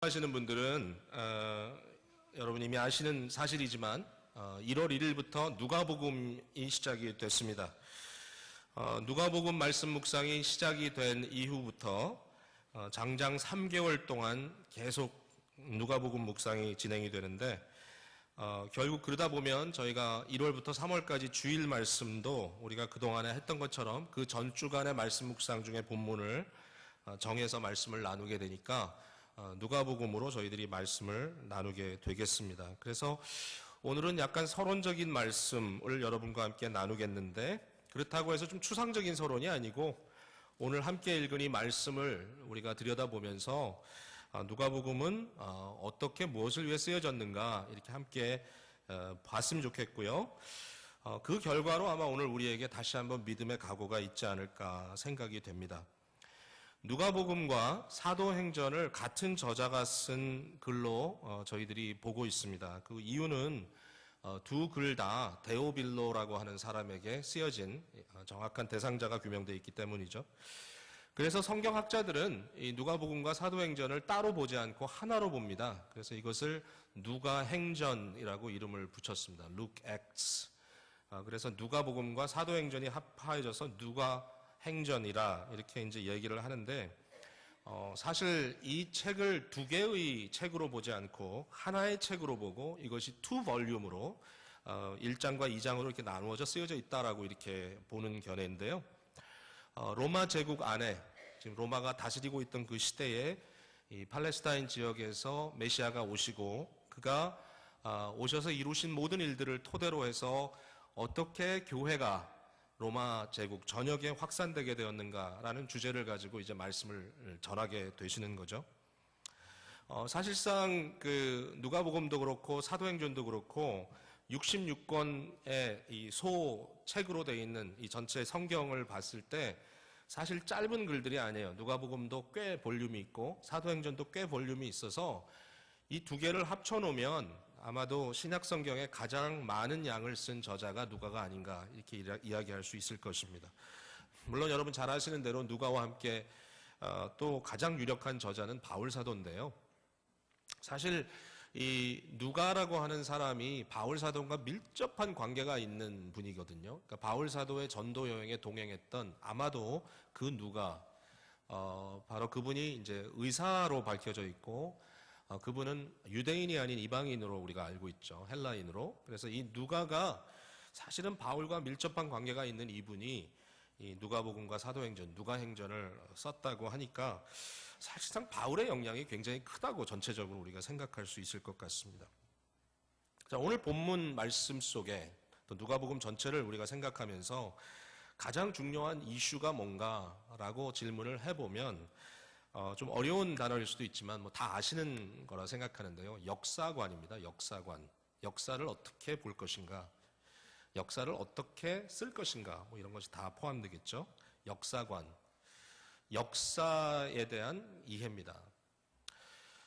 하시는 분들은 여러분 이미 아시는 사실이지만 1월 1일부터 누가복음이 시작이 됐습니다. 누가복음 말씀 묵상이 시작이 된 이후부터 장장 3개월 동안 계속 누가복음 묵상이 진행이 되는데 결국 그러다 보면 저희가 1월부터 3월까지 주일 말씀도 우리가 그동안에 했던 것처럼 그 전 주간의 말씀 묵상 중에 본문을 정해서 말씀을 나누게 되니까 누가복음으로 저희들이 말씀을 나누게 되겠습니다. 그래서 오늘은 약간 서론적인 말씀을 여러분과 함께 나누겠는데, 그렇다고 해서 좀 추상적인 서론이 아니고 오늘 함께 읽은 이 말씀을 우리가 들여다보면서 누가복음은 어떻게 무엇을 위해 쓰여졌는가 이렇게 함께 봤으면 좋겠고요. 그 결과로 아마 오늘 우리에게 다시 한번 믿음의 각오가 있지 않을까 생각이 됩니다. 누가복음과 사도행전을 같은 저자가 쓴 글로 저희들이 보고 있습니다. 그 이유는 두 글 다 데오빌로라고 하는 사람에게 쓰여진 정확한 대상자가 규명되어 있기 때문이죠. 그래서 성경학자들은 이 누가복음과 사도행전을 따로 보지 않고 하나로 봅니다. 그래서 이것을 누가행전이라고 이름을 붙였습니다. Luke Acts. 그래서 누가복음과 사도행전이 합하여져서 누가행전이라 이렇게 이제 얘기를 하는데, 사실 이 책을 두 개의 책으로 보지 않고 하나의 책으로 보고 이것이 투 볼륨으로 1장과 2장으로 이렇게 나누어져 쓰여져 있다라고 이렇게 보는 견해인데요. 로마 제국 안에 지금 로마가 다스리고 있던 그 시대에 이 팔레스타인 지역에서 메시아가 오시고 그가 오셔서 이루신 모든 일들을 토대로 해서 어떻게 교회가 로마 제국 전역에 확산되게 되었는가라는 주제를 가지고 이제 말씀을 전하게 되시는 거죠. 사실상 그 누가복음도 그렇고 사도행전도 그렇고 66권의 이 소책으로 되어 있는 이 전체 성경을 봤을 때 사실 짧은 글들이 아니에요. 누가복음도 꽤 볼륨이 있고 사도행전도 꽤 볼륨이 있어서 이 두 개를 합쳐놓으면 아마도 신약 성경에 가장 많은 양을 쓴 저자가 누가가 아닌가 이렇게 이야기할 수 있을 것입니다. 물론 여러분 잘 아시는 대로 누가와 함께 또 가장 유력한 저자는 바울 사도인데요. 사실 이 누가라고 하는 사람이 바울 사도와 밀접한 관계가 있는 분이거든요. 그러니까 바울 사도의 전도 여행에 동행했던 아마도 그 누가 바로 그분이 이제 의사로 밝혀져 있고 그분은 유대인이 아닌 이방인으로 우리가 알고 있죠. 헬라인으로. 그래서 이 누가가 사실은 바울과 밀접한 관계가 있는 이분이 이 누가복음과 사도행전, 누가행전을 썼다고 하니까 사실상 바울의 영향이 굉장히 크다고 전체적으로 우리가 생각할 수 있을 것 같습니다. 자, 오늘 본문 말씀 속에 또 누가복음 전체를 우리가 생각하면서 가장 중요한 이슈가 뭔가라고 질문을 해보면 좀 어려운 단어일 수도 있지만 뭐 다 아시는 거라 생각하는데요. 역사관입니다. 역사관. 역사를 어떻게 볼 것인가, 역사를 어떻게 쓸 것인가, 뭐 이런 것이 다 포함되겠죠. 역사관. 역사에 대한 이해입니다.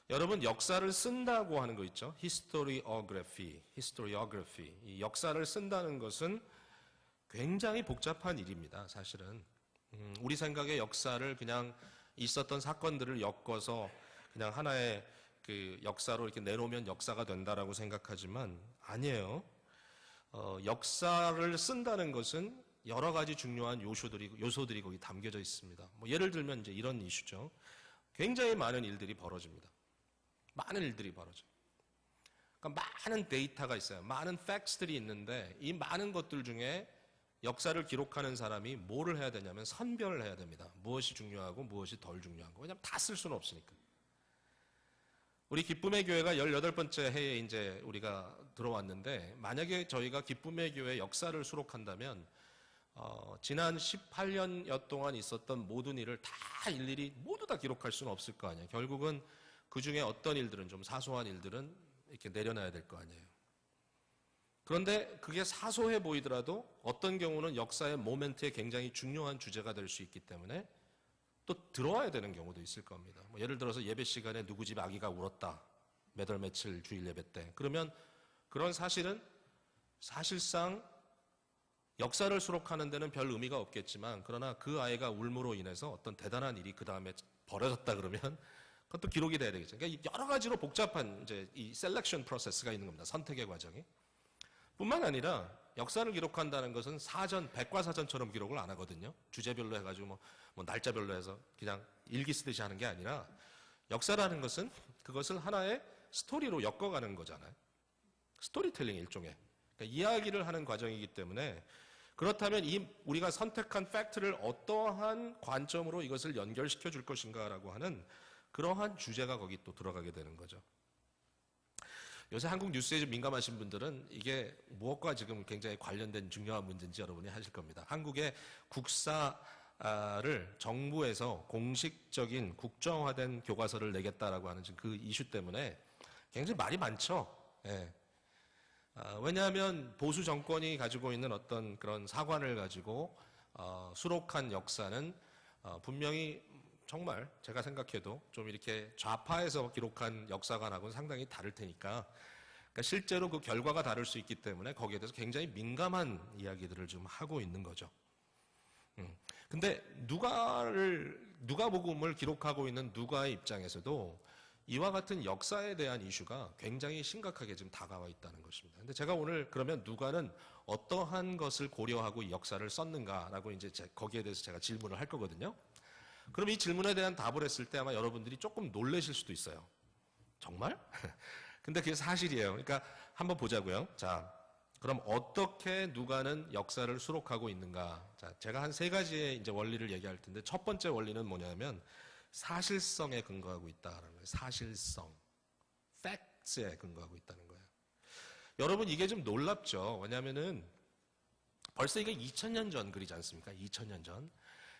여러분, 역사를 쓴다고 하는 거 있죠. historiography. 이 역사를 쓴다는 것은 굉장히 복잡한 일입니다. 사실은. 우리 생각에 역사를 그냥 있었던 사건들을 엮어서 그냥 하나의 그 역사로 이렇게 내놓으면 역사가 된다라고 생각하지만 아니에요. 역사를 쓴다는 것은 여러 가지 중요한 요소들이 거기 담겨져 있습니다. 뭐 예를 들면 이제 이런 이슈죠. 굉장히 많은 일들이 벌어집니다. 많은 일들이 벌어져요. 그러니까 많은 데이터가 있어요. 많은 팩트들이 있는데 이 많은 것들 중에 역사를 기록하는 사람이 뭐를 해야 되냐면 선별을 해야 됩니다. 무엇이 중요하고 무엇이 덜 중요하고. 왜냐하면 다 쓸 수는 없으니까. 우리 기쁨의 교회가 18번째 해에 이제 우리가 들어왔는데, 만약에 저희가 기쁨의 교회 역사를 수록한다면 지난 18년여 동안 있었던 모든 일을 다 일일이 모두 다 기록할 수는 없을 거 아니에요. 결국은 그 중에 어떤 일들은, 좀 사소한 일들은 이렇게 내려놔야 될 거 아니에요. 그런데 그게 사소해 보이더라도 어떤 경우는 역사의 모멘트에 굉장히 중요한 주제가 될 수 있기 때문에 또 들어와야 되는 경우도 있을 겁니다. 뭐 예를 들어서 예배 시간에 누구 집 아기가 울었다. 몇 월 며칠 주일 예배 때. 그러면 그런 사실은 사실상 역사를 수록하는 데는 별 의미가 없겠지만, 그러나 그 아이가 울므로 인해서 어떤 대단한 일이 그 다음에 벌어졌다 그러면 그것도 기록이 돼야 되겠죠. 그러니까 여러 가지로 복잡한 이제 이 셀렉션 프로세스가 있는 겁니다. 선택의 과정이. 뿐만 아니라 역사를 기록한다는 것은 사전, 백과사전처럼 기록을 안 하거든요. 주제별로 해가지고 뭐 날짜별로 해서 그냥 일기 쓰듯이 하는 게 아니라 역사라는 것은 그것을 하나의 스토리로 엮어가는 거잖아요. 스토리텔링 일종의. 그러니까 이야기를 하는 과정이기 때문에 그렇다면 우리가 선택한 팩트를 어떠한 관점으로 이것을 연결시켜 줄 것인가라고 하는 그러한 주제가 거기 또 들어가게 되는 거죠. 요새 한국 뉴스에 좀 민감하신 분들은 이게 무엇과 지금 굉장히 관련된 중요한 문제인지 여러분이 하실 겁니다. 한국의 국사를 정부에서 공식적인 국정화된 교과서를 내겠다라고 하는 그 이슈 때문에 굉장히 말이 많죠. 예. 왜냐하면 보수 정권이 가지고 있는 어떤 그런 사관을 가지고 수록한 역사는 분명히 정말 제가 생각해도 좀 이렇게 좌파에서 기록한 역사관하고는 상당히 다를 테니까 그러니까 실제로 그 결과가 다를 수 있기 때문에 거기에 대해서 굉장히 민감한 이야기들을 좀 하고 있는 거죠. 근데 누가복음을 기록하고 있는 누가의 입장에서도 이와 같은 역사에 대한 이슈가 굉장히 심각하게 지금 다가와 있다는 것입니다. 근데 제가 오늘 그러면 누가는 어떠한 것을 고려하고 이 역사를 썼는가라고 이제 거기에 대해서 제가 질문을 할 거거든요. 그럼 이 질문에 대한 답을 했을 때 아마 여러분들이 조금 놀라실 수도 있어요. 정말? 근데 그게 사실이에요. 그러니까 한번 보자고요. 자, 그럼 어떻게 누가는 역사를 수록하고 있는가? 자, 제가 한 세 가지의 이제 원리를 얘기할 텐데 첫 번째 원리는 뭐냐면 사실성에 근거하고 있다는 거예요. 사실성. facts에 근거하고 있다는 거예요. 여러분 이게 좀 놀랍죠. 왜냐면은 벌써 이게 2000년 전 글이지 않습니까? 2000년 전.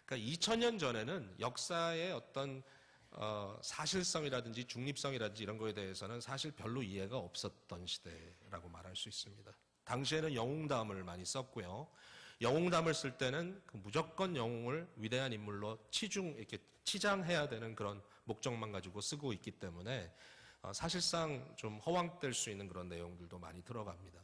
그러니까 2000년 전에는 역사의 어떤 사실성이라든지 중립성이라든지 이런 거에 대해서는 사실 별로 이해가 없었던 시대라고 말할 수 있습니다. 당시에는 영웅담을 많이 썼고요. 영웅담을 쓸 때는 무조건 영웅을 위대한 인물로 이렇게 치장해야 되는 그런 목적만 가지고 쓰고 있기 때문에 사실상 좀 허황될 수 있는 그런 내용들도 많이 들어갑니다.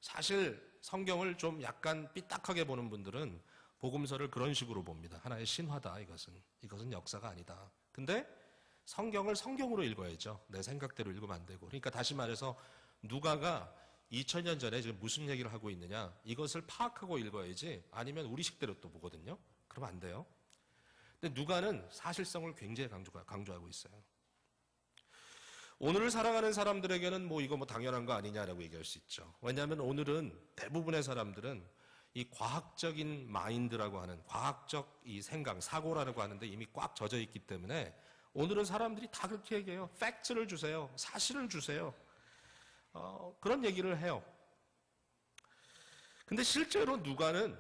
사실 성경을 좀 약간 삐딱하게 보는 분들은 복음서를 그런 식으로 봅니다. 하나의 신화다 이것은 역사가 아니다. 근데 성경을 성경으로 읽어야죠. 내 생각대로 읽으면 안 되고. 그러니까 다시 말해서 누가가 2000년 전에 지금 무슨 얘기를 하고 있느냐 이것을 파악하고 읽어야지 아니면 우리식대로 또 보거든요. 그러면 안 돼요. 근데 누가는 사실성을 굉장히 강조하고 있어요. 오늘을 살아가는 사람들에게는 이거 당연한 거 아니냐라고 얘기할 수 있죠. 왜냐하면 오늘은 대부분의 사람들은 이 과학적인 마인드라고 하는 과학적 이 생각, 사고라고 하는데 이미 꽉 젖어 있기 때문에 오늘은 사람들이 다 그렇게 얘기해요. 팩트를 주세요. 사실을 주세요. 그런 얘기를 해요. 근데 실제로 누가는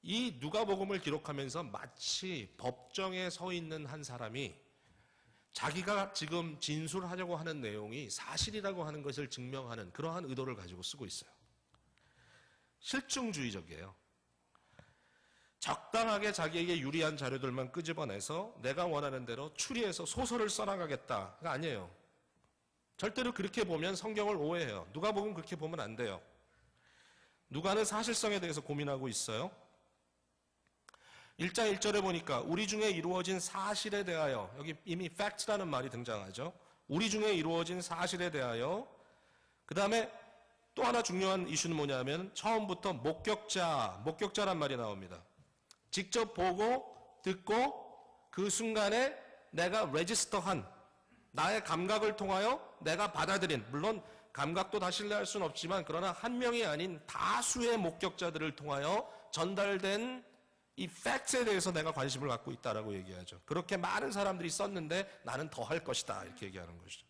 이 누가복음을 기록하면서 마치 법정에 서 있는 한 사람이 자기가 지금 진술하려고 하는 내용이 사실이라고 하는 것을 증명하는 그러한 의도를 가지고 쓰고 있어요. 실증주의적이에요. 적당하게 자기에게 유리한 자료들만 끄집어내서 내가 원하는 대로 추리해서 소설을 써나가겠다가 아니에요. 절대로 그렇게 보면 성경을 오해해요. 누가복음 그렇게 보면 안 돼요. 누가는 사실성에 대해서 고민하고 있어요. 1장 1절에 보니까 우리 중에 이루어진 사실에 대하여 여기 이미 fact라는 말이 등장하죠. 우리 중에 이루어진 사실에 대하여 그 다음에 또 하나 중요한 이슈는 뭐냐면 처음부터 목격자란 말이 나옵니다. 직접 보고 듣고 그 순간에 내가 레지스터한 나의 감각을 통하여 내가 받아들인 물론 감각도 다 신뢰할 수는 없지만 그러나 한 명이 아닌 다수의 목격자들을 통하여 전달된 이 팩트에 대해서 내가 관심을 갖고 있다라고 얘기하죠. 그렇게 많은 사람들이 썼는데 나는 더 할 것이다 이렇게 얘기하는 것이죠.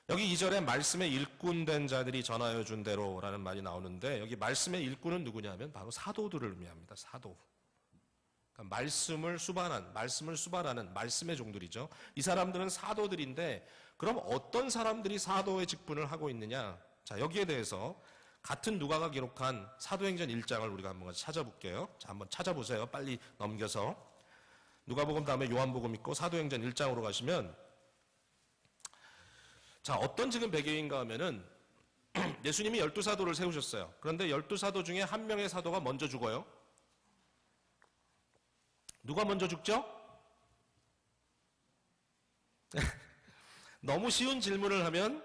여기 2절에 말씀의 일꾼된 자들이 전하여 준 대로라는 말이 나오는데 여기 말씀의 일꾼은 누구냐면 바로 사도들을 의미합니다. 사도. 그러니까 말씀을 수반하는 말씀의 종들이죠. 이 사람들은 사도들인데 그럼 어떤 사람들이 사도의 직분을 하고 있느냐? 자, 여기에 대해서 같은 누가가 기록한 사도행전 1장을 우리가 한번 찾아볼게요. 자, 한번 찾아보세요. 빨리 넘겨서. 누가복음 다음에 요한복음 있고 사도행전 1장으로 가시면 자, 어떤 지금 배경인가 하면은 예수님이 12사도를 세우셨어요. 그런데 12사도 중에 한 명의 사도가 먼저 죽어요. 누가 먼저 죽죠? 너무 쉬운 질문을 하면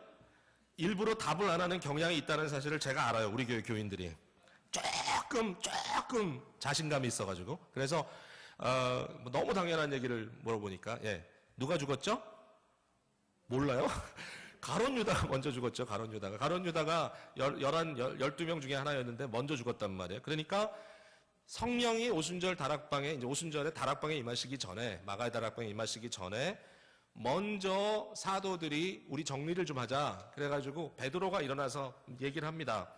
일부러 답을 안 하는 경향이 있다는 사실을 제가 알아요. 우리 교회 교인들이. 조금 자신감이 있어가지고. 그래서 너무 당연한 얘기를 물어보니까, 예, 누가 죽었죠? 몰라요? 가룟 유다가 먼저 죽었죠. 가룟 유다가 12명 중에 하나였는데 먼저 죽었단 말이에요. 그러니까 성령이 오순절 다락방에, 이제 오순절에 다락방에 임하시기 전에, 마가의 다락방에 임하시기 전에 먼저 사도들이 우리 정리를 좀 하자. 그래가지고 베드로가 일어나서 얘기를 합니다.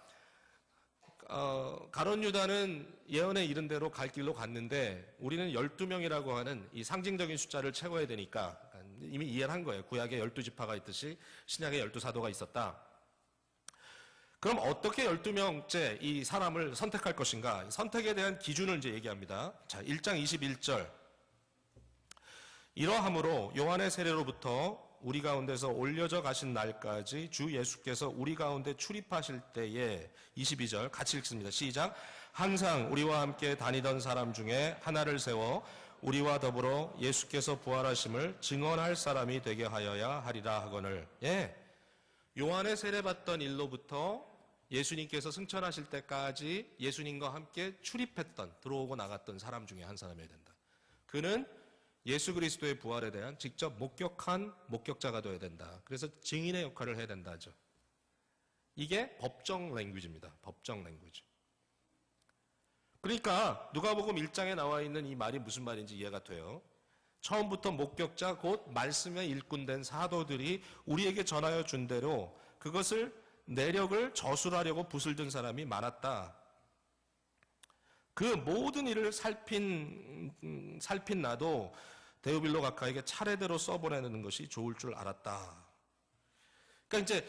가룟 유다는 예언에 이른 대로 갈 길로 갔는데 우리는 12명이라고 하는 이 상징적인 숫자를 채워야 되니까, 이미 이해를 한 거예요. 구약에 12지파가 있듯이 신약에 12사도가 있었다. 그럼 어떻게 12명째 이 사람을 선택할 것인가? 선택에 대한 기준을 이제 얘기합니다. 자, 1장 21절. 이러함으로 요한의 세례로부터 우리 가운데서 올려져 가신 날까지 주 예수께서 우리 가운데 출입하실 때에, 22절 같이 읽습니다. 시작. 항상 우리와 함께 다니던 사람 중에 하나를 세워 우리와 더불어 예수께서 부활하심을 증언할 사람이 되게 하여야 하리라 하거늘. 예, 요한의 세례받던 일로부터 예수님께서 승천하실 때까지 예수님과 함께 출입했던, 들어오고 나갔던 사람 중에 한 사람이어야 된다. 그는 예수 그리스도의 부활에 대한 직접 목격한 목격자가 되어야 된다. 그래서 증인의 역할을 해야 된다죠. 이게 법정 랭귀지입니다. 법정 랭귀지. 그러니까 누가복음 1장에 나와 있는 이 말이 무슨 말인지 이해가 돼요. 처음부터 목격자 곧 말씀의 일꾼된 사도들이 우리에게 전하여 준 대로 그것을 내력을 저술하려고 붓을 든 사람이 많았다. 그 모든 일을 살핀 나도 데오빌로 각하에게 차례대로 써보내는 것이 좋을 줄 알았다. 그러니까 이제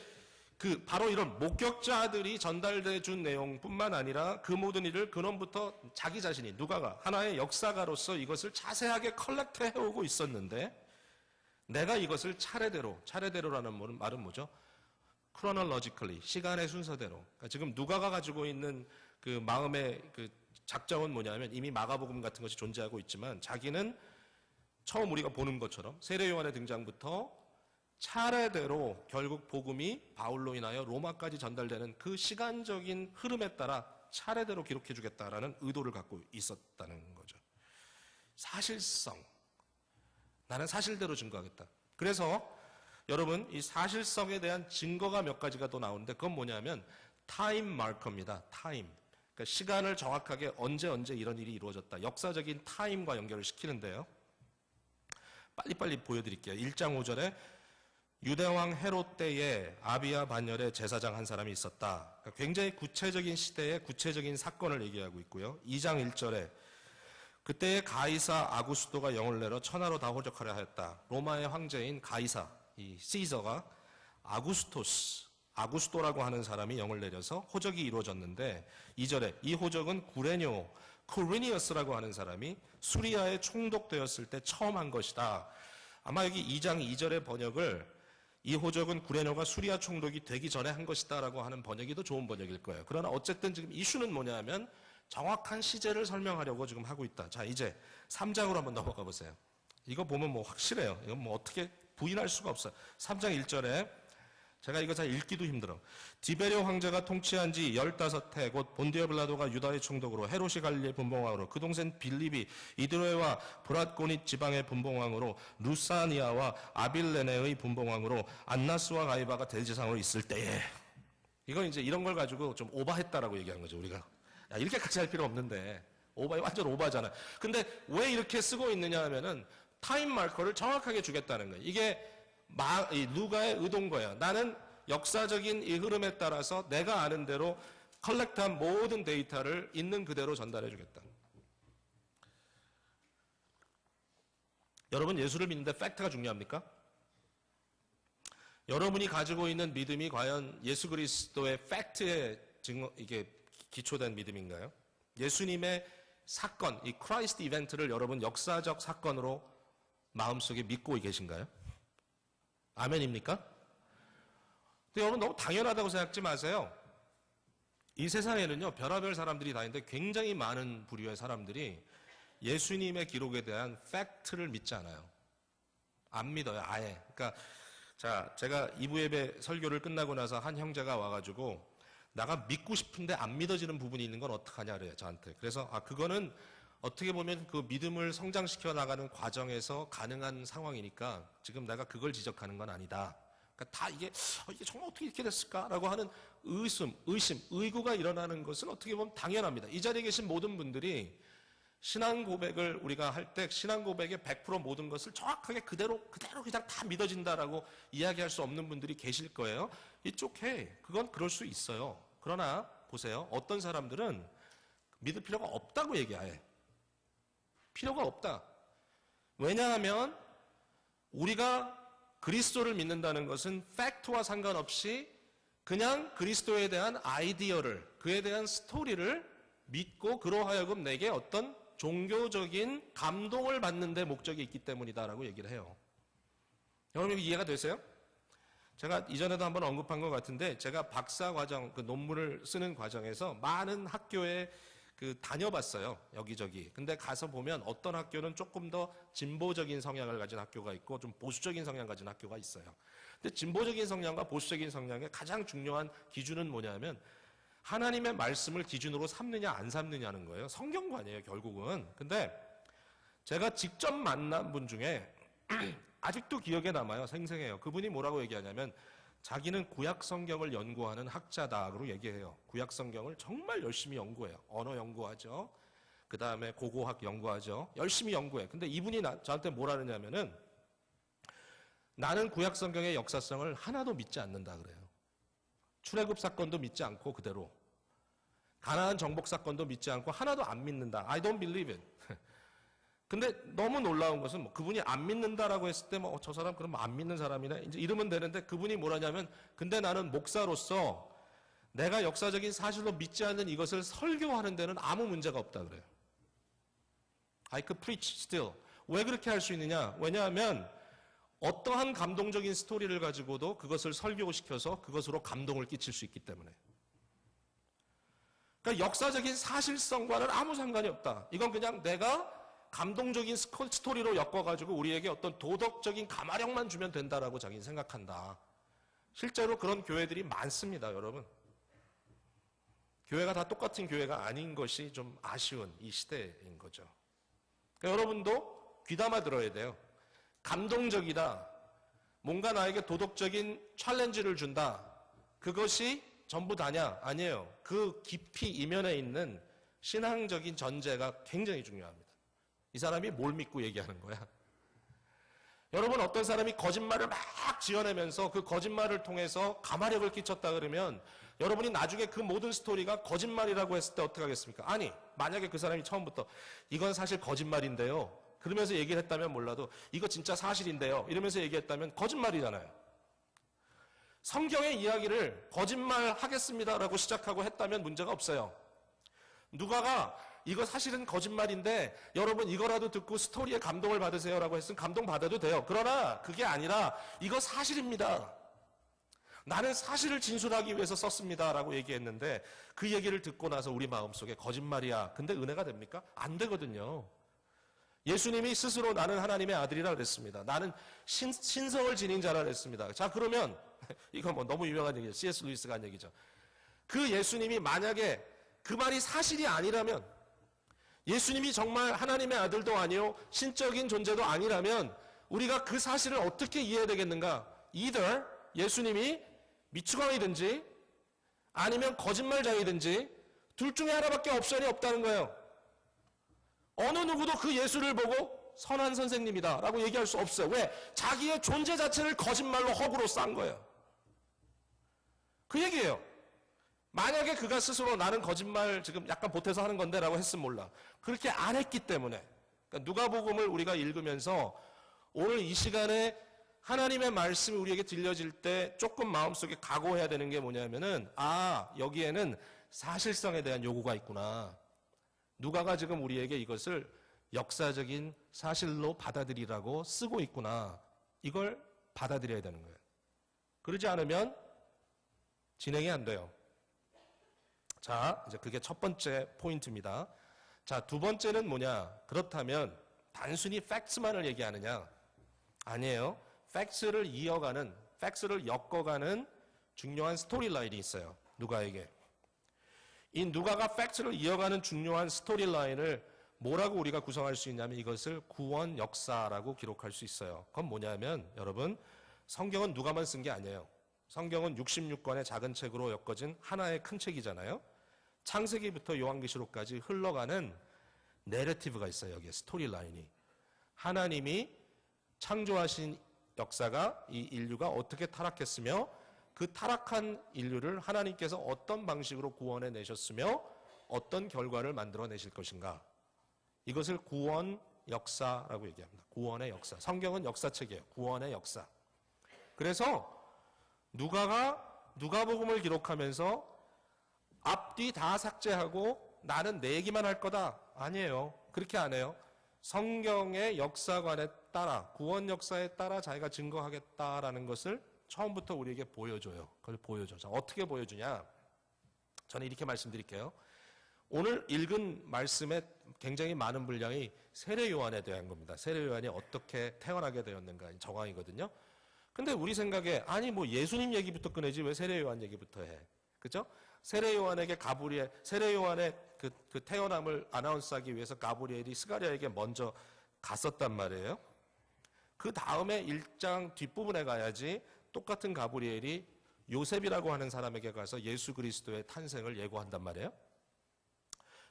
바로 이런 목격자들이 전달돼 준 내용뿐만 아니라 그 모든 일을 근원부터 자기 자신이, 누가가 하나의 역사가로서 이것을 자세하게 컬렉트 해오고 있었는데, 내가 이것을 차례대로라는 말은 뭐죠? chronologically, 시간의 순서대로. 그러니까 지금 누가가 가지고 있는 그 마음의 그 작정은 뭐냐면, 이미 마가복음 같은 것이 존재하고 있지만 자기는 처음 우리가 보는 것처럼 세례 요한의 등장부터 차례대로 결국 복음이 바울로 인하여 로마까지 전달되는 그 시간적인 흐름에 따라 차례대로 기록해 주겠다라는 의도를 갖고 있었다는 거죠. 사실성. 나는 사실대로 증거하겠다. 그래서 여러분, 이 사실성에 대한 증거가 몇 가지가 또 나오는데, 그건 뭐냐면 타임 마커입니다. 타임. 그러니까 시간을 정확하게 언제 이런 일이 이루어졌다. 역사적인 타임과 연결을 시키는데요. 빨리빨리 보여드릴게요. 1장 5절에 유대왕 헤롯 때에 아비야 반열에 제사장 한 사람이 있었다. 그러니까 굉장히 구체적인 시대의 구체적인 사건을 얘기하고 있고요. 2장 1절에 그때에 가이사 아구스토가 영을 내려 천하로 다 호적하려 하였다. 로마의 황제인 가이사, 이 시저가 아구스토라고 하는 사람이 영을 내려서 호적이 이루어졌는데, 2절에 이 호적은 쿠리니어스라고 하는 사람이 수리아에 총독되었을 때 처음 한 것이다. 아마 여기 2장 2절의 번역을 이 호적은 구레뇨가 수리아 총독이 되기 전에 한 것이다 라고 하는 번역이 더 좋은 번역일 거예요. 그러나 어쨌든 지금 이슈는 뭐냐면 정확한 시제를 설명하려고 지금 하고 있다. 자, 이제 3장으로 한번 넘어가 보세요. 이거 보면 뭐 확실해요. 이건 뭐 어떻게 부인할 수가 없어요. 3장 1절에 제가 이거 잘 읽기도 힘들어. 디베리오 황제가 통치한 지 15해 곧 본디오 빌라도가 유다의 총독으로, 헤롯이 갈릴리의 분봉왕으로, 그 동생 빌립이 이드로에와 브랏고닛 지방의 분봉왕으로, 루사니아와 아빌레네의 분봉왕으로, 안나스와 가이바가 대제사장으로 있을 때에. 이건 이제 이런 걸 가지고 좀 오바했다라고 얘기한 거죠, 우리가. 야, 이렇게까지 할 필요 없는데. 완전 오바잖아요. 근데 왜 이렇게 쓰고 있느냐 하면은 타임 마커를 정확하게 주겠다는 거예요. 이게 누가의 의도인 거예요. 나는 역사적인 이 흐름에 따라서 내가 아는 대로 컬렉트한 모든 데이터를 있는 그대로 전달해 주겠다. 여러분, 예수를 믿는데 팩트가 중요합니까? 여러분이 가지고 있는 믿음이 과연 예수 그리스도의 팩트에 이게 기초된 믿음인가요? 예수님의 사건, 이 크라이스트 이벤트를 여러분 역사적 사건으로 마음속에 믿고 계신가요? 아멘입니까? 근데 여러분 너무 당연하다고 생각하지 마세요. 이 세상에는요, 별의별 사람들이 다 있는데 굉장히 많은 부류의 사람들이 예수님의 기록에 대한 팩트를 믿지 않아요. 안 믿어요, 아예. 그러니까 자, 제가 2부 예배 설교를 끝나고 나서 한 형제가 와가지고 나가 믿고 싶은데 안 믿어지는 부분이 있는 건 어떡하냐 그래요, 저한테. 그래서 그거는 어떻게 보면 그 믿음을 성장시켜 나가는 과정에서 가능한 상황이니까 지금 내가 그걸 지적하는 건 아니다. 그러니까 다 이게 정말 어떻게 이렇게 됐을까라고 하는 의심, 의구가 일어나는 것은 어떻게 보면 당연합니다. 이 자리에 계신 모든 분들이 신앙 고백을 우리가 할 때 신앙 고백의 100% 모든 것을 정확하게 그대로 그냥 다 믿어진다라고 이야기할 수 없는 분들이 계실 거예요. It's okay. 그건 그럴 수 있어요. 그러나 보세요. 어떤 사람들은 믿을 필요가 없다고 얘기해. 필요가 없다. 왜냐하면 우리가 그리스도를 믿는다는 것은 팩트와 상관없이 그냥 그리스도에 대한 아이디어를, 그에 대한 스토리를 믿고 그로 하여금 내게 어떤 종교적인 감동을 받는 데 목적이 있기 때문이다라고 얘기를 해요. 여러분 이해가 되세요? 제가 이전에도 한번 언급한 것 같은데 제가 박사 과정, 그 논문을 쓰는 과정에서 많은 학교에 다녀봤어요. 여기저기. 근데 가서 보면 어떤 학교는 조금 더 진보적인 성향을 가진 학교가 있고 좀 보수적인 성향을 가진 학교가 있어요. 근데 진보적인 성향과 보수적인 성향의 가장 중요한 기준은 뭐냐면 하나님의 말씀을 기준으로 삼느냐 안 삼느냐는 거예요. 성경관이에요, 결국은. 근데 제가 직접 만난 분 중에 아직도 기억에 남아요. 생생해요. 그분이 뭐라고 얘기하냐면 자기는 구약 성경을 연구하는 학자다라고 얘기해요. 구약 성경을 정말 열심히 연구해요. 언어 연구하죠. 그 다음에 고고학 연구하죠. 열심히 연구해. 근데 이분이 저한테 뭐라느냐면은 나는 구약 성경의 역사성을 하나도 믿지 않는다 그래요. 출애굽 사건도 믿지 않고 그대로. 가나안 정복 사건도 믿지 않고 하나도 안 믿는다. I don't believe it. 근데 너무 놀라운 것은 그분이 안 믿는다라고 했을 때 저 사람 그럼 안 믿는 사람이네 이제 이러면 되는데 그분이 뭐라냐면 근데 나는 목사로서 내가 역사적인 사실로 믿지 않는 이것을 설교하는 데는 아무 문제가 없다 그래요. I could preach still. 왜 그렇게 할 수 있느냐? 왜냐하면 어떠한 감동적인 스토리를 가지고도 그것을 설교시켜서 그것으로 감동을 끼칠 수 있기 때문에. 그러니까 역사적인 사실성과는 아무 상관이 없다. 이건 그냥 내가 감동적인 스토리로 엮어가지고 우리에게 어떤 도덕적인 가마력만 주면 된다라고 자기는 생각한다. 실제로 그런 교회들이 많습니다, 여러분. 교회가 다 똑같은 교회가 아닌 것이 좀 아쉬운 이 시대인 거죠. 그러니까 여러분도 귀담아 들어야 돼요. 감동적이다. 뭔가 나에게 도덕적인 챌린지를 준다. 그것이 전부 다냐? 아니에요. 그 깊이 이면에 있는 신앙적인 전제가 굉장히 중요합니다. 이 사람이 뭘 믿고 얘기하는 거야? 여러분 어떤 사람이 거짓말을 막 지어내면서 그 거짓말을 통해서 가마력을 끼쳤다 그러면 여러분이 나중에 그 모든 스토리가 거짓말이라고 했을 때 어떻게 하겠습니까? 아니 만약에 그 사람이 처음부터 이건 사실 거짓말인데요. 그러면서 얘기를 했다면 몰라도 이거 진짜 사실인데요. 이러면서 얘기했다면 거짓말이잖아요. 성경의 이야기를 거짓말 하겠습니다라고 시작하고 했다면 문제가 없어요. 누가가 이거 사실은 거짓말인데 여러분 이거라도 듣고 스토리에 감동을 받으세요라고 했으면 감동 받아도 돼요. 그러나 그게 아니라 이거 사실입니다. 나는 사실을 진술하기 위해서 썼습니다라고 얘기했는데 그 얘기를 듣고 나서 우리 마음속에 거짓말이야. 근데 은혜가 됩니까? 안 되거든요. 예수님이 스스로 나는 하나님의 아들이라 그랬습니다. 나는 신성을 지닌 자라 그랬습니다. 자 그러면 이건 뭐 너무 유명한 얘기죠. C.S. 루이스가 한 얘기죠. 그 예수님이 만약에 그 말이 사실이 아니라면 예수님이 정말 하나님의 아들도 아니요 신적인 존재도 아니라면 우리가 그 사실을 어떻게 이해해야 되겠는가? either 예수님이 미추광이든지 아니면 거짓말장이든지 둘 중에 하나밖에 옵션이 없다는 거예요. 어느 누구도 그 예수를 보고 선한 선생님이다 라고 얘기할 수 없어요. 왜? 자기의 존재 자체를 거짓말로 허구로 싼 거예요. 그 얘기예요. 만약에 그가 스스로 나는 거짓말 지금 약간 보태서 하는 건데 라고 했으면 몰라. 그렇게 안 했기 때문에 그러니까 누가복음을 우리가 읽으면서 오늘 이 시간에 하나님의 말씀이 우리에게 들려질 때 조금 마음속에 각오해야 되는 게 뭐냐면은 여기에는 사실성에 대한 요구가 있구나. 누가가 지금 우리에게 이것을 역사적인 사실로 받아들이라고 쓰고 있구나. 이걸 받아들여야 되는 거예요. 그러지 않으면 진행이 안 돼요. 자, 이제 그게 첫 번째 포인트입니다. 자, 두 번째는 뭐냐? 그렇다면 단순히 팩트만을 얘기하느냐? 아니에요. 팩스를 엮어가는 중요한 스토리라인이 있어요. 누가에게. 이 누가가 팩스를 이어가는 중요한 스토리라인을 뭐라고 우리가 구성할 수 있냐면 이것을 구원 역사라고 기록할 수 있어요. 그건 뭐냐면 여러분, 성경은 누가만 쓴 게 아니에요. 성경은 66권의 작은 책으로 엮어진 하나의 큰 책이잖아요. 창세기부터 요한계시록까지 흘러가는 내러티브가 있어요. 여기에 스토리라인이. 하나님이 창조하신 역사가 이 인류가 어떻게 타락했으며 그 타락한 인류를 하나님께서 어떤 방식으로 구원해 내셨으며 어떤 결과를 만들어내실 것인가. 이것을 구원 역사라고 얘기합니다. 구원의 역사. 성경은 역사책이에요. 구원의 역사. 그래서 누가복음을 기록하면서 앞뒤 다 삭제하고 나는 내 얘기만 할 거다. 아니에요. 그렇게 안 해요. 성경의 역사관에 따라, 구원 역사에 따라 자기가 증거하겠다라는 것을 처음부터 우리에게 보여줘요. 그걸 보여줘. 자, 어떻게 보여주냐? 저는 이렇게 말씀드릴게요. 오늘 읽은 말씀의 굉장히 많은 분량이 세례 요한에 대한 겁니다. 세례 요한이 어떻게 태어나게 되었는가 정황이거든요. 근데 우리 생각에 아니 뭐 예수님 얘기부터 꺼내지 왜 세례 요한 얘기부터 해? 그죠? 세례 요한의 그 태어남을 아나운스하기 위해서 가브리엘이 스가랴에게 먼저 갔었단 말이에요. 그 다음에 1장 뒷부분에 가야지 똑같은 가브리엘이 요셉이라고 하는 사람에게 가서 예수 그리스도의 탄생을 예고한단 말이에요.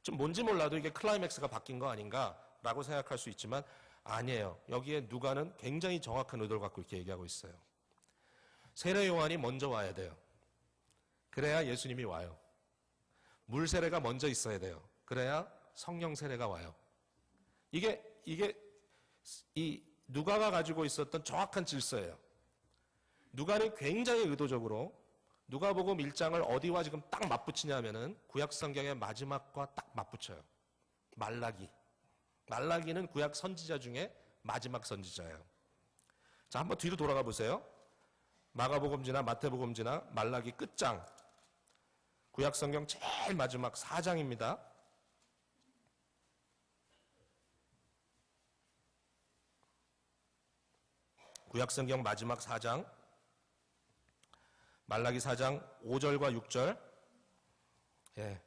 좀 뭔지 몰라도 이게 클라이맥스가 바뀐 거 아닌가라고 생각할 수 있지만 아니에요. 여기에 누가는 굉장히 정확한 의도를 갖고 이렇게 얘기하고 있어요. 세례 요한이 먼저 와야 돼요. 그래야 예수님이 와요. 물 세례가 먼저 있어야 돼요. 그래야 성령 세례가 와요. 이게 이 누가가 가지고 있었던 정확한 질서예요. 누가는 굉장히 의도적으로 누가복음 1장을 어디와 지금 딱 맞붙이냐면은 구약 성경의 마지막과 딱 맞붙여요. 말라기는 구약 선지자 중에 마지막 선지자예요. 자, 한번 뒤로 돌아가 보세요. 마가복음지나 마태복음지나 말라기 끝장. 구약 성경 제일 마지막 4장입니다. 구약 성경 마지막 4장. 말라기 4장 5절과 6절. 예.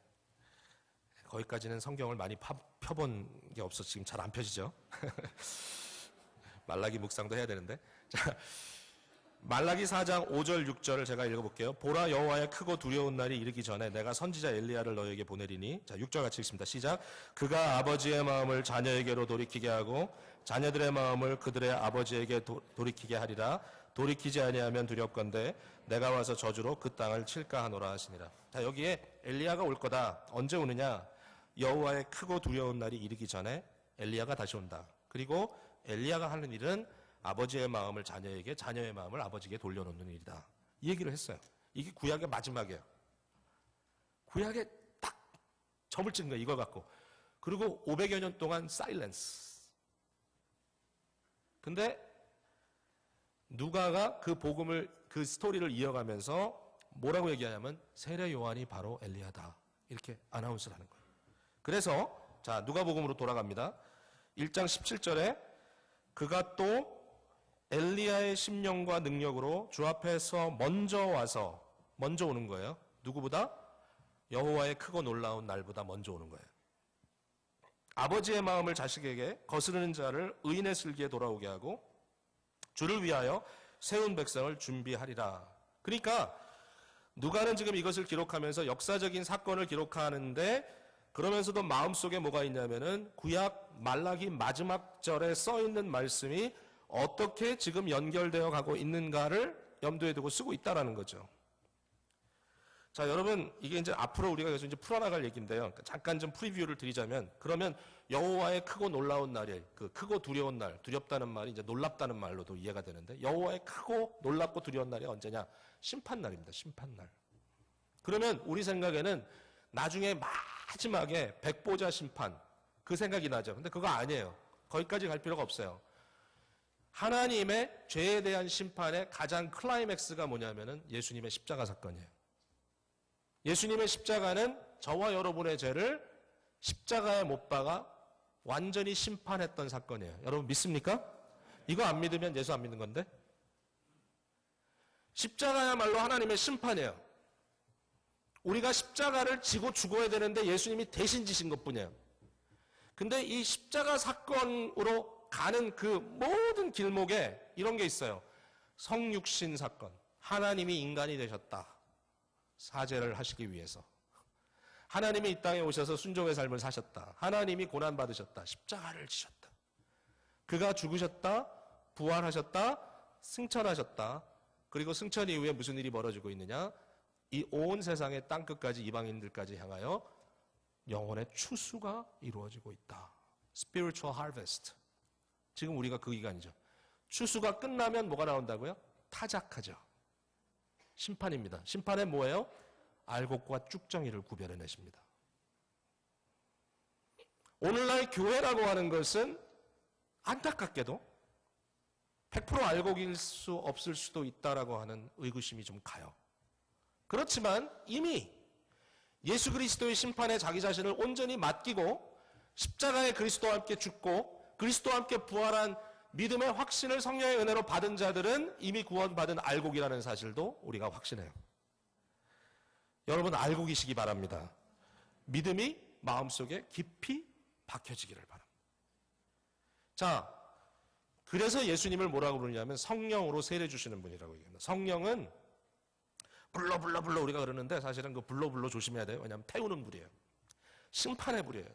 거기까지는 성경을 많이 펴본 게 없어서 지금 잘 안 펴지죠. 말라기 묵상도 해야 되는데. 자, 말라기 4장 5절 6절을 제가 읽어볼게요. 보라, 여호와의 크고 두려운 날이 이르기 전에 내가 선지자 엘리야를 너에게 보내리니. 자, 6절 같이 읽습니다. 시작. 그가 아버지의 마음을 자녀에게로 돌이키게 하고 자녀들의 마음을 그들의 아버지에게 돌이키게 하리라. 돌이키지 아니하면 두렵건대 내가 와서 저주로 그 땅을 칠까 하노라 하시니라. 자, 여기에 엘리야가 올 거다. 언제 오느냐? 여호와의 크고 두려운 날이 이르기 전에 엘리야가 다시 온다. 그리고 엘리야가 하는 일은 아버지의 마음을 자녀에게, 자녀의 마음을 아버지에게 돌려놓는 일이다. 이 얘기를 했어요. 이게 구약의 마지막이에요. 구약에 딱 점을 찍은 거예요. 이걸 갖고. 그리고 500여 년 동안 사일런스. 근데 누가가 그 복음을, 그 스토리를 이어가면서 뭐라고 얘기하냐면 세례 요한이 바로 엘리야다. 이렇게 아나운스를 하는 거예요. 그래서 자, 누가복음으로 돌아갑니다. 1장 17절에 그가 또 엘리야의 심령과 능력으로 주 앞에서 먼저 오는 거예요. 누구보다? 여호와의 크고 놀라운 날보다 먼저 오는 거예요. 아버지의 마음을 자식에게 거스르는 자를 의인의 슬기에 돌아오게 하고 주를 위하여 세운 백성을 준비하리라. 그러니까 누가는 지금 이것을 기록하면서 역사적인 사건을 기록하는데 그러면서도 마음속에 뭐가 있냐면은 구약 말라기 마지막 절에 써 있는 말씀이 어떻게 지금 연결되어 가고 있는가를 염두에 두고 쓰고 있다라는 거죠. 자, 여러분, 이게 이제 앞으로 우리가 계속 이제 풀어나갈 얘기인데요. 잠깐 좀 프리뷰를 드리자면, 그러면 여호와의 크고 놀라운 날이, 그 크고 두려운 날, 두렵다는 말이 이제 놀랍다는 말로도 이해가 되는데, 여호와의 크고 놀랍고 두려운 날이 언제냐? 심판날입니다. 심판날. 그러면 우리 생각에는 나중에 마지막에 백보자 심판, 그 생각이 나죠. 근데 그거 아니에요. 거기까지 갈 필요가 없어요. 하나님의 죄에 대한 심판의 가장 클라이맥스가 뭐냐면은 예수님의 십자가 사건이에요. 예수님의 십자가는 저와 여러분의 죄를 십자가에 못 박아 완전히 심판했던 사건이에요. 여러분 믿습니까? 이거 안 믿으면 예수 안 믿는 건데? 십자가야말로 하나님의 심판이에요. 우리가 십자가를 지고 죽어야 되는데 예수님이 대신 지신 것뿐이에요. 근데 이 십자가 사건으로 가는 그 모든 길목에 이런 게 있어요. 성육신 사건. 하나님이 인간이 되셨다. 사죄를 하시기 위해서. 하나님이 이 땅에 오셔서 순종의 삶을 사셨다. 하나님이 고난받으셨다. 십자가를 지셨다. 그가 죽으셨다. 부활하셨다. 승천하셨다. 그리고 승천 이후에 무슨 일이 벌어지고 있느냐? 이 온 세상의 땅끝까지 이방인들까지 향하여 영혼의 추수가 이루어지고 있다. Spiritual harvest. 지금 우리가 그 기간이죠. 추수가 끝나면 뭐가 나온다고요? 타작하죠. 심판입니다. 심판은 뭐예요? 알곡과 쭉정이를 구별해내십니다. 오늘날 교회라고 하는 것은 안타깝게도 100% 알곡일 수 없을 수도 있다라고 하는 의구심이 좀 가요. 그렇지만 이미 예수 그리스도의 심판에 자기 자신을 온전히 맡기고 십자가에 그리스도와 함께 죽고 그리스도와 함께 부활한 믿음의 확신을 성령의 은혜로 받은 자들은 이미 구원받은 알곡이라는 사실도 우리가 확신해요. 여러분 알곡이시기 바랍니다. 믿음이 마음속에 깊이 박혀지기를 바랍니다. 자, 그래서 예수님을 뭐라고 부르냐면 성령으로 세례 주시는 분이라고 얘기합니다. 성령은 불러 우리가 그러는데 사실은 그 불러 조심해야 돼요. 왜냐하면 태우는 불이에요. 심판의 불이에요.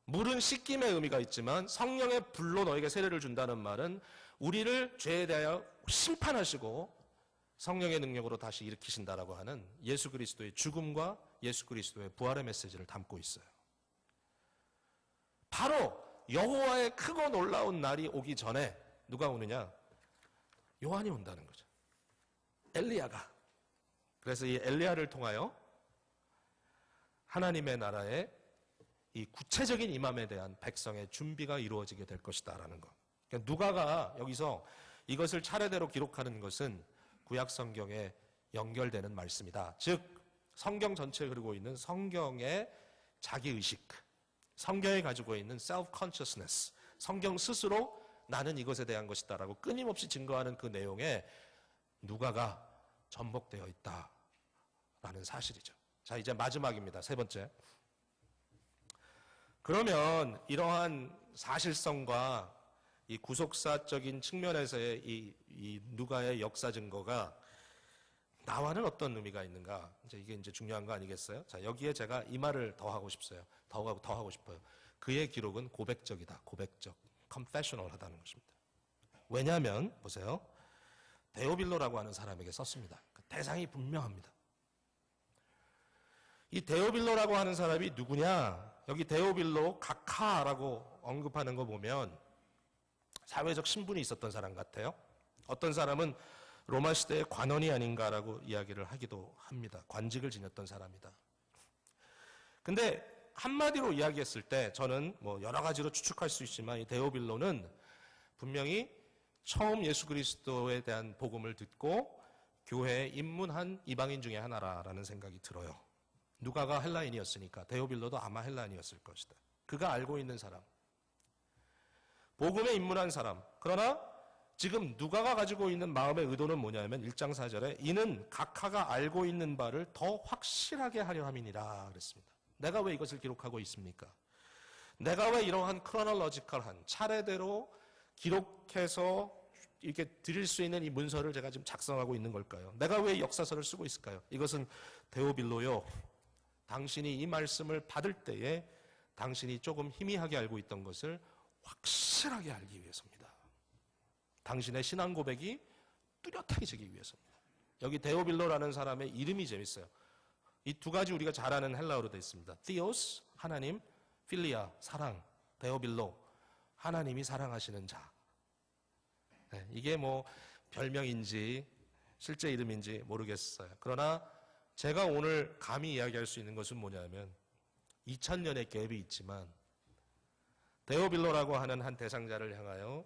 물은 씻김의 의미가 있지만 성령의 불로 너에게 세례를 준다는 말은 우리를 죄에 대하여 심판하시고 성령의 능력으로 다시 일으키신다라고 하는 예수 그리스도의 죽음과 예수 그리스도의 부활의 메시지를 담고 있어요. 바로 여호와의 크고 놀라운 날이 오기 전에 누가 오느냐? 요한이 온다는 거죠. 엘리야가. 그래서 이 엘리야를 통하여 하나님의 나라의 이 구체적인 임함에 대한 백성의 준비가 이루어지게 될 것이다라는 것. 그러니까 누가가 여기서 이것을 차례대로 기록하는 것은 구약 성경에 연결되는 말씀이다. 즉 성경 전체에 흐르고 있는 성경의 자기의식, 성경이 가지고 있는 self-consciousness, 성경 스스로 나는 이것에 대한 것이다라고 끊임없이 증거하는 그 내용에 누가가 전복되어 있다라는 사실이죠. 자, 이제 마지막입니다. 세 번째. 그러면 이러한 사실성과 이 구속사적인 측면에서의 이 누가의 역사 증거가 나와는 어떤 의미가 있는가? 이게 이제 중요한 거 아니겠어요? 자, 여기에 제가 이 말을 더 하고 싶어요. 더 하고 싶어요. 그의 기록은 고백적이다. 고백적. confessional하다는 것입니다. 왜냐하면 보세요. 데오빌로라고 하는 사람에게 썼습니다. 그 대상이 분명합니다. 이 데오빌로라고 하는 사람이 누구냐? 여기 데오빌로 각하라고 언급하는 거 보면 사회적 신분이 있었던 사람 같아요. 어떤 사람은 로마 시대의 관원이 아닌가라고 이야기를 하기도 합니다. 관직을 지녔던 사람이다. 근데 한마디로 이야기했을 때 저는 뭐 여러 가지로 추측할 수 있지만 이 데오빌로는 분명히 처음 예수 그리스도에 대한 복음을 듣고 교회에 입문한 이방인 중에 하나라는 생각이 들어요. 누가가 헬라인이었으니까 데오빌로도 아마 헬라인이었을 것이다. 그가 알고 있는 사람, 복음에 입문한 사람. 그러나 지금 누가가 가지고 있는 마음의 의도는 뭐냐면 1장 4절에 이는 각하가 알고 있는 바를 더 확실하게 하려 함이니라 그랬습니다. 내가 왜 이것을 기록하고 있습니까? 내가 왜 이러한 크로놀로지컬한 차례대로 기록해서 이렇게 드릴 수 있는 이 문서를 제가 지금 작성하고 있는 걸까요? 내가 왜 역사서를 쓰고 있을까요? 이것은 데오빌로요. 당신이 이 말씀을 받을 때에 당신이 조금 희미하게 알고 있던 것을 확실하게 알기 위해서입니다. 당신의 신앙 고백이 뚜렷하게 되기 위해서입니다. 여기 데오빌로라는 사람의 이름이 재밌어요. 이 두 가지 우리가 잘 아는 헬라어로 되어 있습니다. Theos, 하나님, 필리아, 사랑, 데오빌로, 하나님이 사랑하시는 자. 네, 이게 뭐 별명인지 실제 이름인지 모르겠어요. 그러나 제가 오늘 감히 이야기할 수 있는 것은 뭐냐면 2000년의 갭이 있지만 데오빌로라고 하는 한 대상자를 향하여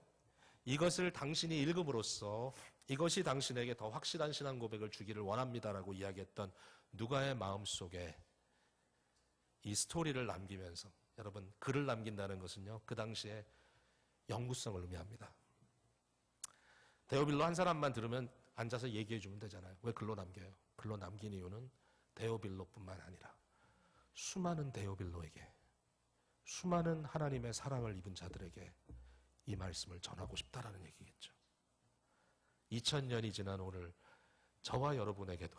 이것을 당신이 읽음으로써 이것이 당신에게 더 확실한 신앙 고백을 주기를 원합니다라고 이야기했던 누가의 마음속에 이 스토리를 남기면서 여러분 글을 남긴다는 것은요 그 당시에 영구성을 의미합니다. 데오빌로 한 사람만 들으면 앉아서 얘기해 주면 되잖아요. 왜 글로 남겨요? 글로 남긴 이유는 데오빌로뿐만 아니라 수많은 데오빌로에게, 수많은 하나님의 사랑을 입은 자들에게 이 말씀을 전하고 싶다라는 얘기겠죠. 2000년이 지난 오늘 저와 여러분에게도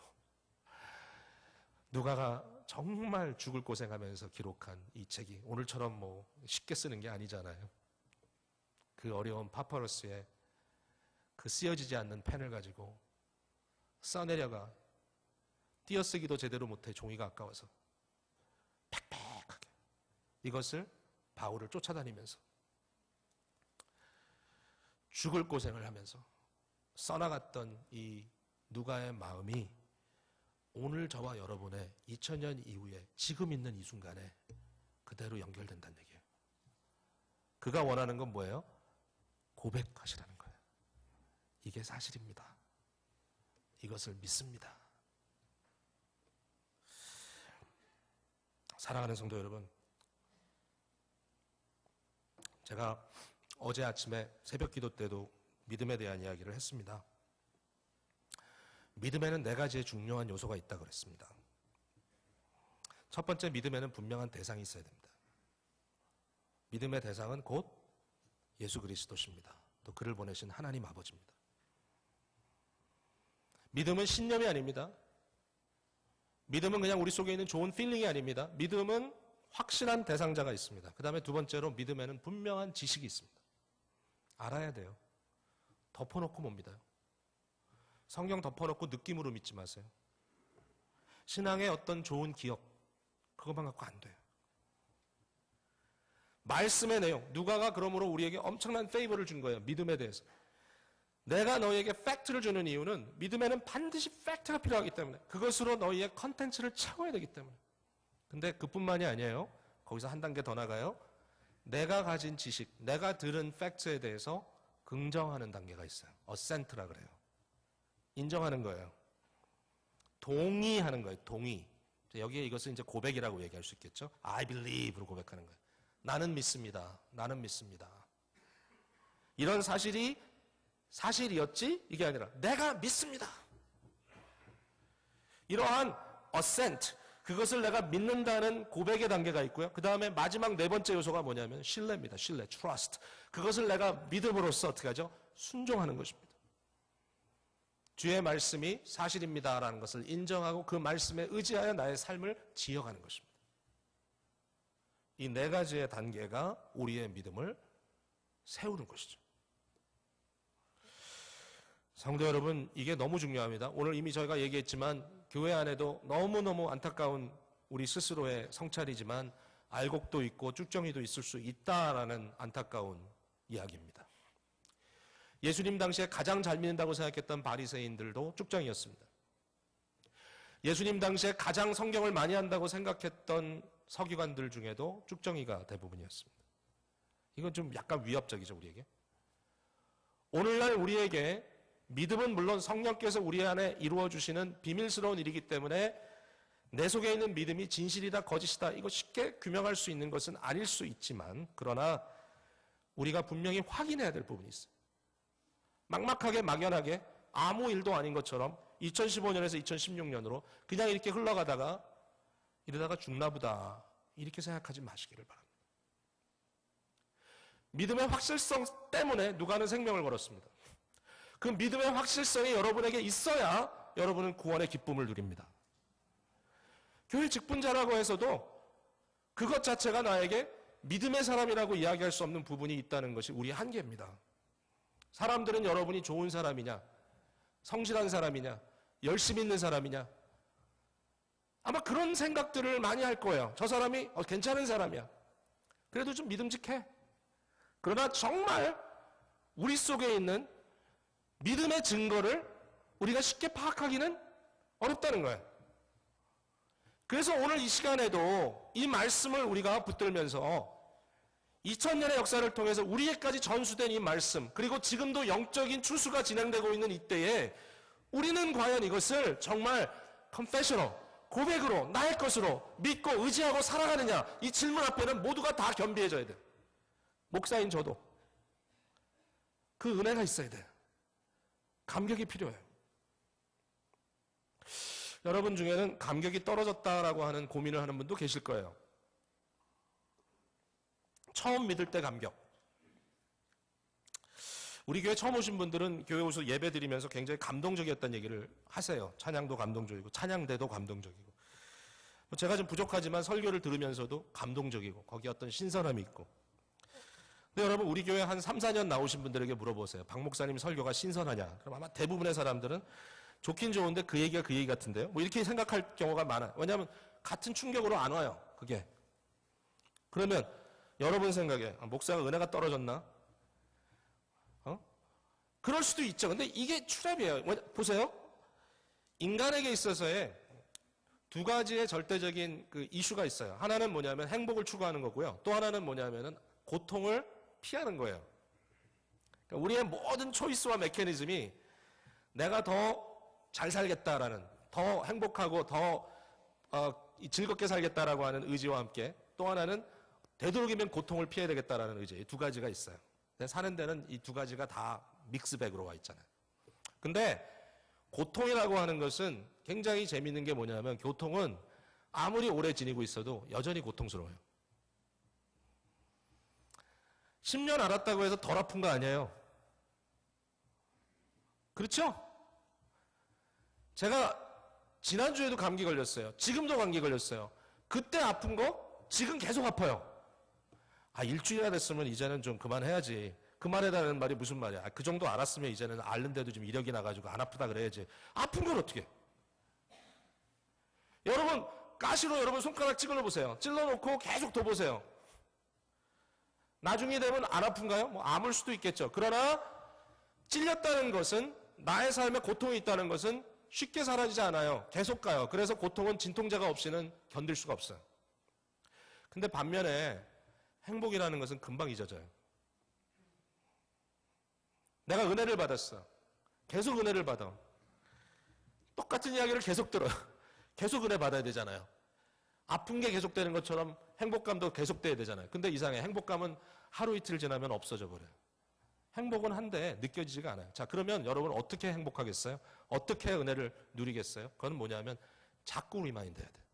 누가가 정말 죽을 고생하면서 기록한 이 책이 오늘처럼 뭐 쉽게 쓰는 게 아니잖아요. 그 어려운 파퍼러스에 그 쓰여지지 않는 펜을 가지고 써내려가 띄어쓰기도 제대로 못해 종이가 아까워서 팩팩하게 이것을 바울을 쫓아다니면서 죽을 고생을 하면서 써나갔던 이 누가의 마음이 오늘 저와 여러분의 2000년 이후에 지금 있는 이 순간에 그대로 연결된다는 얘기예요. 그가 원하는 건 뭐예요? 고백하시라는 거예요. 이게 사실입니다. 이것을 믿습니다. 사랑하는 성도 여러분, 제가 어제 아침에 새벽 기도 때도 믿음에 대한 이야기를 했습니다. 믿음에는 4가지의 중요한 요소가 있다고 그랬습니다. 첫 번째, 믿음에는 분명한 대상이 있어야 됩니다. 믿음의 대상은 곧 예수 그리스도십니다. 또 그를 보내신 하나님 아버지입니다. 믿음은 신념이 아닙니다. 믿음은 그냥 우리 속에 있는 좋은 필링이 아닙니다. 믿음은 확실한 대상자가 있습니다. 그 다음에 두 번째로 믿음에는 분명한 지식이 있습니다. 알아야 돼요. 덮어놓고 못 믿어요. 성경 덮어놓고 느낌으로 믿지 마세요. 신앙의 어떤 좋은 기억, 그것만 갖고 안 돼요. 말씀의 내용, 누가가 그러므로 우리에게 엄청난 페이버를 준 거예요. 믿음에 대해서. 내가 너희에게 팩트를 주는 이유는 믿음에는 반드시 팩트가 필요하기 때문에, 그것으로 너희의 컨텐츠를 채워야 되기 때문에. 근데 그뿐만이 아니에요. 거기서 한 단계 더 나가요. 내가 가진 지식, 내가 들은 팩트에 대해서 긍정하는 단계가 있어요. 어센트라 그래요. 인정하는 거예요. 동의하는 거예요. 동의. 여기에 이것을 이제 고백이라고 얘기할 수 있겠죠. I believe로 고백하는 거예요. 나는 믿습니다. 나는 믿습니다. 이런 사실이 사실이었지? 이게 아니라 내가 믿습니다. 이러한 assent, 그것을 내가 믿는다는 고백의 단계가 있고요. 그 다음에 마지막 4번째 요소가 뭐냐면 신뢰입니다. 신뢰, trust. 그것을 내가 믿음으로써 어떻게 하죠? 순종하는 것입니다. 주의 말씀이 사실입니다라는 것을 인정하고 그 말씀에 의지하여 나의 삶을 지어가는 것입니다. 이 4가지의 단계가 우리의 믿음을 세우는 것이죠. 성도 여러분, 이게 너무 중요합니다. 오늘 이미 저희가 얘기했지만 교회 안에도 너무너무 안타까운 우리 스스로의 성찰이지만 알곡도 있고 쭉정이도 있을 수 있다라는 안타까운 이야기입니다. 예수님 당시에 가장 잘 믿는다고 생각했던 바리새인들도 쭉정이었습니다. 예수님 당시에 가장 성경을 많이 한다고 생각했던 서기관들 중에도 쭉정이가 대부분이었습니다. 이건 좀 약간 위협적이죠, 우리에게. 오늘날 우리에게 믿음은 물론 성령께서 우리 안에 이루어주시는 비밀스러운 일이기 때문에 내 속에 있는 믿음이 진실이다 거짓이다 이거 쉽게 규명할 수 있는 것은 아닐 수 있지만, 그러나 우리가 분명히 확인해야 될 부분이 있어요. 막막하게 막연하게 아무 일도 아닌 것처럼 2015년에서 2016년으로 그냥 이렇게 흘러가다가 이러다가 죽나 보다 이렇게 생각하지 마시기를 바랍니다. 믿음의 확실성 때문에 누가는 생명을 걸었습니다. 그 믿음의 확실성이 여러분에게 있어야 여러분은 구원의 기쁨을 누립니다. 교회 직분자라고 해서도 그것 자체가 나에게 믿음의 사람이라고 이야기할 수 없는 부분이 있다는 것이 우리의 한계입니다. 사람들은 여러분이 좋은 사람이냐, 성실한 사람이냐, 열심히 있는 사람이냐, 아마 그런 생각들을 많이 할 거예요. 저 사람이 괜찮은 사람이야. 그래도 좀 믿음직해. 그러나 정말 우리 속에 있는 믿음의 증거를 우리가 쉽게 파악하기는 어렵다는 거예요. 그래서 오늘 이 시간에도 이 말씀을 우리가 붙들면서 2000년의 역사를 통해서 우리에까지 전수된 이 말씀, 그리고 지금도 영적인 추수가 진행되고 있는 이때에 우리는 과연 이것을 정말 confessional, 고백으로 나의 것으로 믿고 의지하고 살아가느냐, 이 질문 앞에는 모두가 다 겸비해져야 돼요. 목사인 저도, 그 은혜가 있어야 돼. 감격이 필요해요. 여러분 중에는 감격이 떨어졌다라고 하는 고민을 하는 분도 계실 거예요. 처음 믿을 때 감격. 우리 교회 처음 오신 분들은 교회 오셔서 예배 드리면서 굉장히 감동적이었다는 얘기를 하세요. 찬양도 감동적이고 찬양대도 감동적이고. 제가 좀 부족하지만 설교를 들으면서도 감동적이고 거기에 어떤 신선함이 있고. 근데 여러분 우리 교회 한 3, 4년 나오신 분들에게 물어보세요. 박 목사님 설교가 신선하냐? 그럼 아마 대부분의 사람들은 좋긴 좋은데 그 얘기가 그 얘기 같은데요. 뭐 이렇게 생각할 경우가 많아요. 왜냐하면 같은 충격으로 안 와요. 그게. 그러면 여러분 생각에 목사가 은혜가 떨어졌나? 그럴 수도 있죠. 근데 이게 추잡이에요. 보세요. 인간에게 있어서의 두 가지의 절대적인 그 이슈가 있어요. 하나는 뭐냐면 행복을 추구하는 거고요. 또 하나는 뭐냐면은 고통을 피하는 거예요. 그러니까 우리의 모든 초이스와 메커니즘이 내가 더 잘 살겠다라는, 더 행복하고 더 즐겁게 살겠다라고 하는 의지와 함께 또 하나는 되도록이면 고통을 피해야 되겠다라는 의지. 이 두 가지가 있어요. 사는 데는 이 두 가지가 다 믹스백으로 와 있잖아요. 근데 고통이라고 하는 것은 굉장히 재미있는 게 뭐냐면 고통은 아무리 오래 지니고 있어도 여전히 고통스러워요. 10년 알았다고 해서 덜 아픈 거 아니에요. 그렇죠? 제가 지난주에도 감기 걸렸어요. 지금도 감기 걸렸어요. 그때 아픈 거 지금 계속 아파요. 일주일이나 됐으면 이제는 좀 그만해야지. 그만해라는 말이 무슨 말이야. 그 정도 알았으면 이제는 앓는데도 좀 이력이 나가지고 안 아프다 그래야지. 아픈 걸 어떻게? 여러분 가시로 여러분 손가락 찔러보세요. 찔러놓고 계속 더 보세요. 나중에 되면 안 아픈가요? 뭐 아물 수도 있겠죠. 그러나 찔렸다는 것은 나의 삶에 고통이 있다는 것은 쉽게 사라지지 않아요. 계속 가요. 그래서 고통은 진통제가 없이는 견딜 수가 없어요. 근데 반면에 행복이라는 것은 금방 잊어져요. 내가 은혜를 받았어. 계속 은혜를 받아. 똑같은 이야기를 계속 들어요. 계속 은혜 받아야 되잖아요. 아픈 게 계속되는 것처럼 행복감도 계속돼야 되잖아요. 근데 이상해. 행복감은 하루 이틀 지나면 없어져 버려요. 행복은 한데 느껴지지가 않아요. 자, 그러면 여러분 어떻게 행복하겠어요? 어떻게 은혜를 누리겠어요? 그건 뭐냐면 자꾸 리마인드 해야 돼요.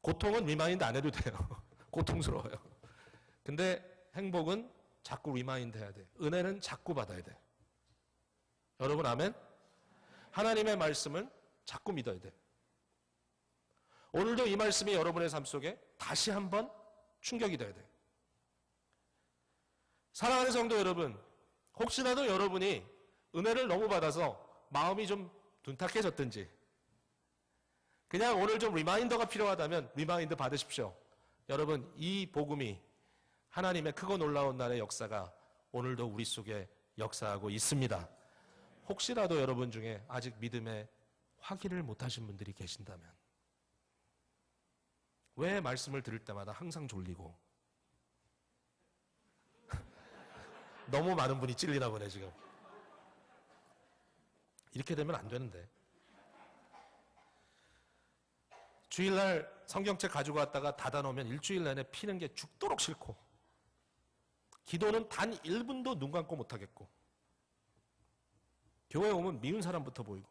고통은 리마인드 안 해도 돼요. 고통스러워요. 근데 행복은 자꾸 리마인드 해야 돼요. 은혜는 자꾸 받아야 돼요. 여러분 아멘? 하나님의 말씀을 자꾸 믿어야 돼요. 오늘도 이 말씀이 여러분의 삶 속에 다시 한번 충격이 돼야 돼요. 사랑하는 성도 여러분, 혹시라도 여러분이 은혜를 너무 받아서 마음이 좀 둔탁해졌든지 그냥 오늘 좀 리마인더가 필요하다면 리마인드 받으십시오. 여러분 이 복음이 하나님의 크고 놀라운 날의 역사가 오늘도 우리 속에 역사하고 있습니다. 혹시라도 여러분 중에 아직 믿음에 확인을 못하신 분들이 계신다면 왜 말씀을 들을 때마다 항상 졸리고 너무 많은 분이 찔리나 보네 지금. 이렇게 되면 안 되는데. 주일날 성경책 가지고 왔다가 닫아놓으면 일주일 내내 피는 게 죽도록 싫고 기도는 단 1분도 눈 감고 못하겠고 교회 오면 미운 사람부터 보이고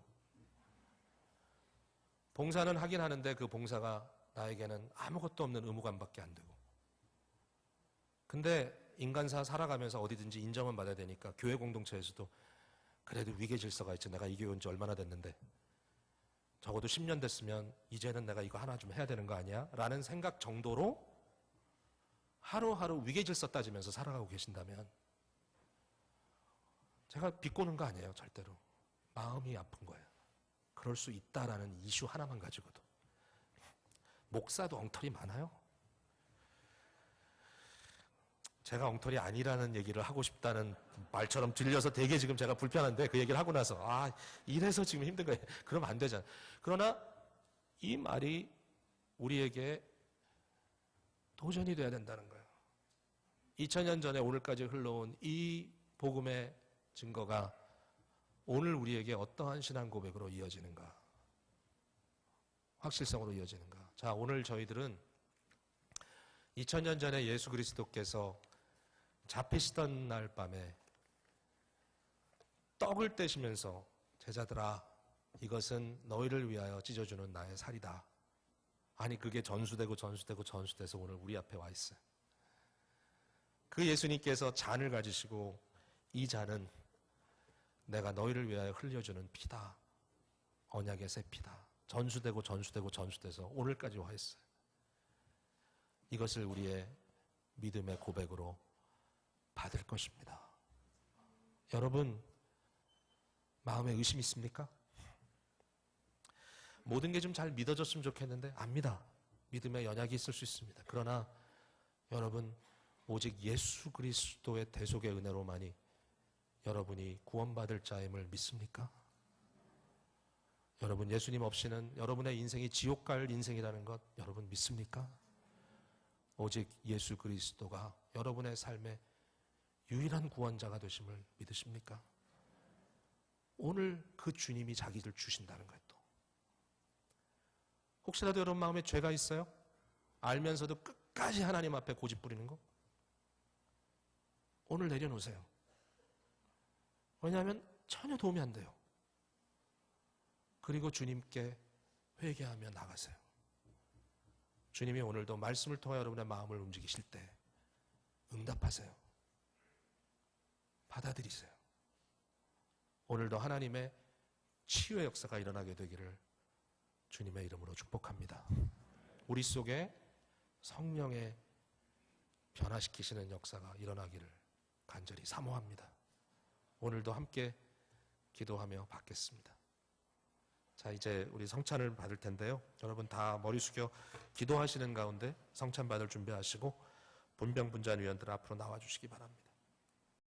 봉사는 하긴 하는데 그 봉사가 나에게는 아무것도 없는 의무감밖에 안 되고 근데 인간사 살아가면서 어디든지 인정은 받아야 되니까 교회 공동체에서도 그래도 위계 질서가 있지. 내가 이 교회 온 지 얼마나 됐는데 적어도 10년 됐으면 이제는 내가 이거 하나 좀 해야 되는 거 아니야? 라는 생각 정도로 하루하루 위계 질서 따지면서 살아가고 계신다면 제가 비꼬는 거 아니에요. 절대로. 마음이 아픈 거예요. 그럴 수 있다라는 이슈 하나만 가지고도. 목사도 엉터리 많아요. 제가 엉터리 아니라는 얘기를 하고 싶다는 말처럼 들려서 되게 지금 제가 불편한데 그 얘기를 하고 나서 이래서 지금 힘든 거예요. 그러면 안 되잖아요. 그러나 이 말이 우리에게 도전이 돼야 된다는 거예요. 2000년 전에 오늘까지 흘러온 이 복음의 증거가 오늘 우리에게 어떠한 신앙 고백으로 이어지는가? 확실성으로 이어지는가? 자, 오늘 저희들은 2000년 전에 예수 그리스도께서 잡히시던 날 밤에 떡을 떼시면서 제자들아 이것은 너희를 위하여 찢어주는 나의 살이다. 아니 그게 전수돼서 오늘 우리 앞에 와 있어요. 그 예수님께서 잔을 가지시고 이 잔은 내가 너희를 위하여 흘려주는 피다. 언약의 새 피다. 전수돼서 오늘까지 와 있어요. 이것을 우리의 믿음의 고백으로 받을 것입니다. 여러분 마음에 의심 있습니까? 모든 게 좀 잘 믿어졌으면 좋겠는데 압니다. 믿음의 연약이 있을 수 있습니다. 그러나 여러분 오직 예수 그리스도의 대속의 은혜로만이 여러분이 구원받을 자임을 믿습니까? 여러분 예수님 없이는 여러분의 인생이 지옥 갈 인생이라는 것 여러분 믿습니까? 오직 예수 그리스도가 여러분의 삶의 유일한 구원자가 되심을 믿으십니까? 오늘 그 주님이 자기를 주신다는 거예요. 또 혹시라도 여러분 마음에 죄가 있어요? 알면서도 끝까지 하나님 앞에 고집 부리는 거? 오늘 내려놓으세요. 왜냐하면 전혀 도움이 안 돼요. 그리고 주님께 회개하며 나가세요. 주님이 오늘도 말씀을 통해 여러분의 마음을 움직이실 때 응답하세요. 받아들이세요. 오늘도 하나님의 치유의 역사가 일어나게 되기를 주님의 이름으로 축복합니다. 우리 속에 성령의 변화시키시는 역사가 일어나기를 간절히 사모합니다. 오늘도 함께 기도하며 받겠습니다. 자, 이제 우리 성찬을 받을 텐데요. 여러분 다 머리 숙여 기도하시는 가운데 성찬 받을 준비하시고 분병분잔위원들 앞으로 나와주시기 바랍니다.